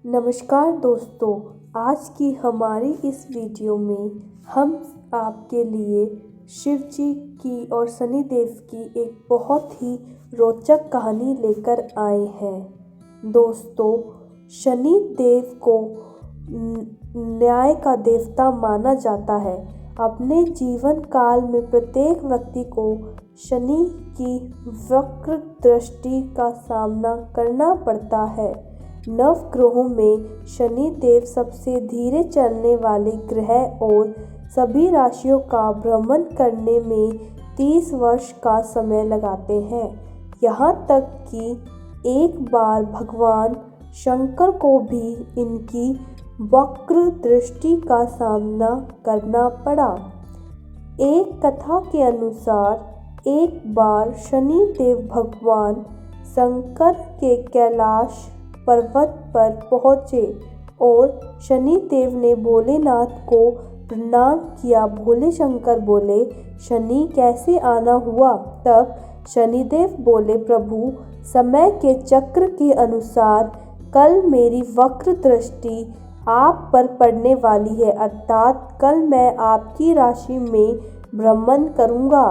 नमस्कार दोस्तों, आज की हमारी इस वीडियो में हम आपके लिए शिव जी की और शनिदेव की एक बहुत ही रोचक कहानी लेकर आए हैं। दोस्तों, शनिदेव को न्याय का देवता माना जाता है। अपने जीवन काल में प्रत्येक व्यक्ति को शनि की वक्र दृष्टि का सामना करना पड़ता है। नवग्रहों में शनि देव सबसे धीरे चलने वाले ग्रह और सभी राशियों का भ्रमण करने में 30 वर्ष का समय लगाते हैं। यहाँ तक कि एक बार भगवान शंकर को भी इनकी वक्र दृष्टि का सामना करना पड़ा। एक कथा के अनुसार एक बार शनि देव भगवान शंकर के कैलाश पर्वत पर पहुँचे और शनि देव ने भोलेनाथ को प्रणाम किया। भोले शंकर बोले, शनि कैसे आना हुआ? तब शनिदेव बोले, प्रभु, समय के चक्र के अनुसार कल मेरी वक्र दृष्टि आप पर पड़ने वाली है, अर्थात कल मैं आपकी राशि में भ्रमण करूंगा।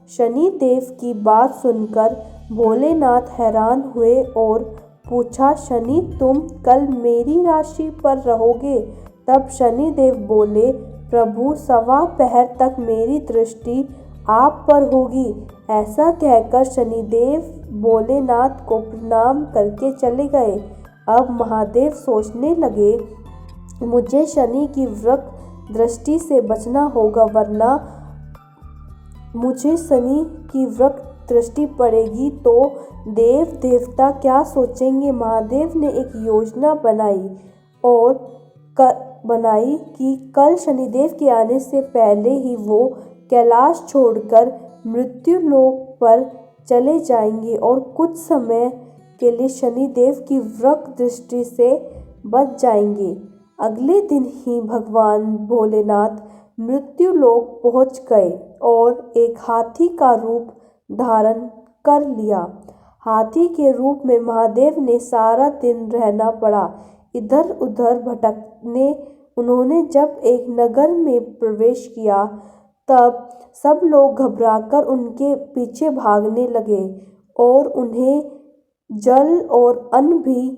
शनि देव की बात सुनकर भोलेनाथ हैरान हुए और पूछा, शनि, तुम कल मेरी राशि पर रहोगे? तब शनि देव बोले, प्रभु, सवा पहर तक मेरी दृष्टि आप पर होगी। ऐसा कहकर शनिदेव भोलेनाथ को प्रणाम करके चले गए। अब महादेव सोचने लगे, मुझे शनि की वक्र दृष्टि से बचना होगा, वरना मुझे शनि की वक्र दृष्टि पड़ेगी तो देव देवता क्या सोचेंगे। महादेव ने एक योजना बनाई कि कल शनिदेव के आने से पहले ही वो कैलाश छोड़कर मृत्यु लोक पर चले जाएंगे और कुछ समय के लिए शनिदेव की वक्र दृष्टि से बच जाएंगे। अगले दिन ही भगवान भोलेनाथ मृत्यु लोक पहुँच गए और एक हाथी का रूप धारण कर लिया। हाथी के रूप में महादेव ने सारा दिन रहना पड़ा, इधर उधर भटकने। उन्होंने जब एक नगर में प्रवेश किया तब सब लोग घबराकर उनके पीछे भागने लगे और उन्हें जल और अन्न भी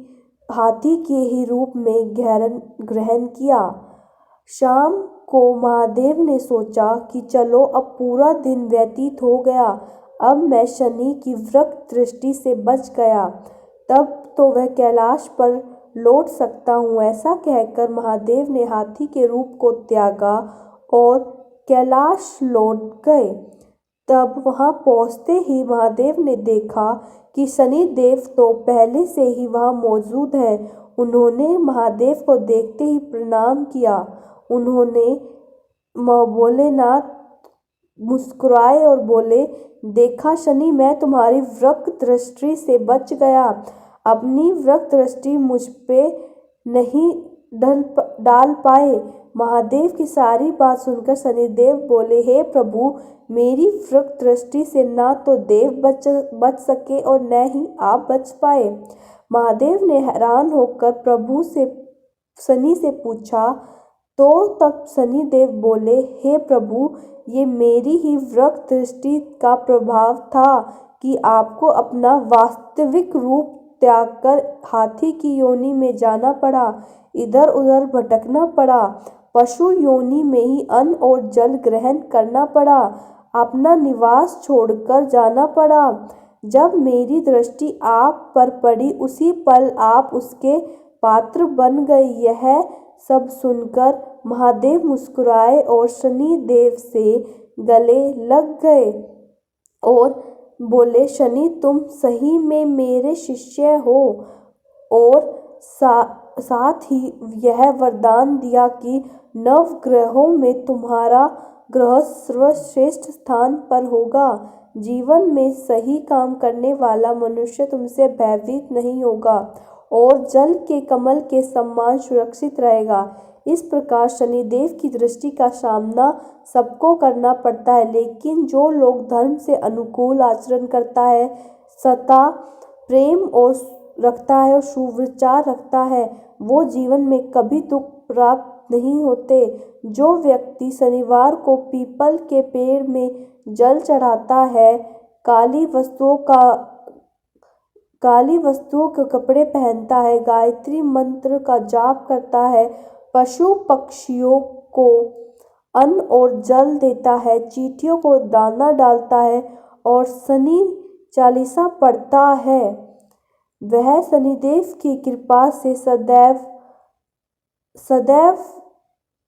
हाथी के ही रूप में ग्रहण किया। शाम को महादेव ने सोचा कि चलो, अब पूरा दिन व्यतीत हो गया, अब मैं शनि की वक्र दृष्टि से बच गया, तब तो वह कैलाश पर लौट सकता हूँ। ऐसा कहकर महादेव ने हाथी के रूप को त्यागा और कैलाश लौट गए। तब वहाँ पहुँचते ही महादेव ने देखा कि शनि देव तो पहले से ही वहाँ मौजूद है। उन्होंने महादेव को देखते ही प्रणाम किया। उन्होंने भोलेनाथ मुस्कुराए और बोले, देखा शनि, मैं तुम्हारी वक्र दृष्टि से बच गया। अपनी वक्र दृष्टि मुझ पे नहीं डाल पाए। महादेव की सारी बात सुनकर शनिदेव बोले, हे प्रभु, मेरी वक्र दृष्टि से ना तो देव बच सके और न ही आप बच पाए। महादेव ने हैरान होकर प्रभु से शनि से पूछा तो तब शनिदेव बोले, हे प्रभु, ये मेरी ही वक्र दृष्टि का प्रभाव था कि आपको अपना वास्तविक रूप त्यागकर हाथी की योनि में जाना पड़ा, इधर उधर भटकना पड़ा, पशु योनि में ही अन्न और जल ग्रहण करना पड़ा, अपना निवास छोड़कर जाना पड़ा। जब मेरी दृष्टि आप पर पड़ी उसी पल आप उसके पात्र बन गए। यह सब सुनकर महादेव मुस्कुराए और शनि देव से गले लग गए और बोले, शनि, तुम सही में मेरे शिष्य हो। और साथ ही यह वरदान दिया कि नवग्रहों में तुम्हारा ग्रह सर्वश्रेष्ठ स्थान पर होगा। जीवन में सही काम करने वाला मनुष्य तुमसे भयभीत नहीं होगा और जल के कमल के समान सुरक्षित रहेगा। इस प्रकार शनिदेव की दृष्टि का सामना सबको करना पड़ता है, लेकिन जो लोग धर्म से अनुकूल आचरण करता है, सत्ता, प्रेम और रखता है और शुभ विचार रखता है वो जीवन में कभी दुख प्राप्त नहीं होते। जो व्यक्ति शनिवार को पीपल के पेड़ में जल चढ़ाता है, काली वस्तुओं के कपड़े पहनता है, गायत्री मंत्र का जाप करता है, पशु पक्षियों को अन्न और जल देता है, चींटियों को दाना डालता है और शनि चालीसा पढ़ता है, वह शनिदेव की कृपा से सदैव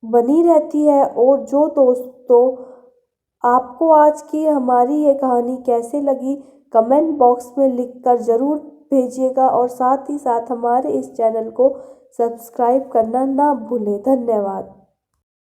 बनी रहती है। और जो दोस्तों आपको आज की हमारी ये कहानी कैसे लगी कमेंट बॉक्स में लिखकर ज़रूर भेजिएगा और साथ ही साथ हमारे इस चैनल को सब्सक्राइब करना ना भूलें। धन्यवाद।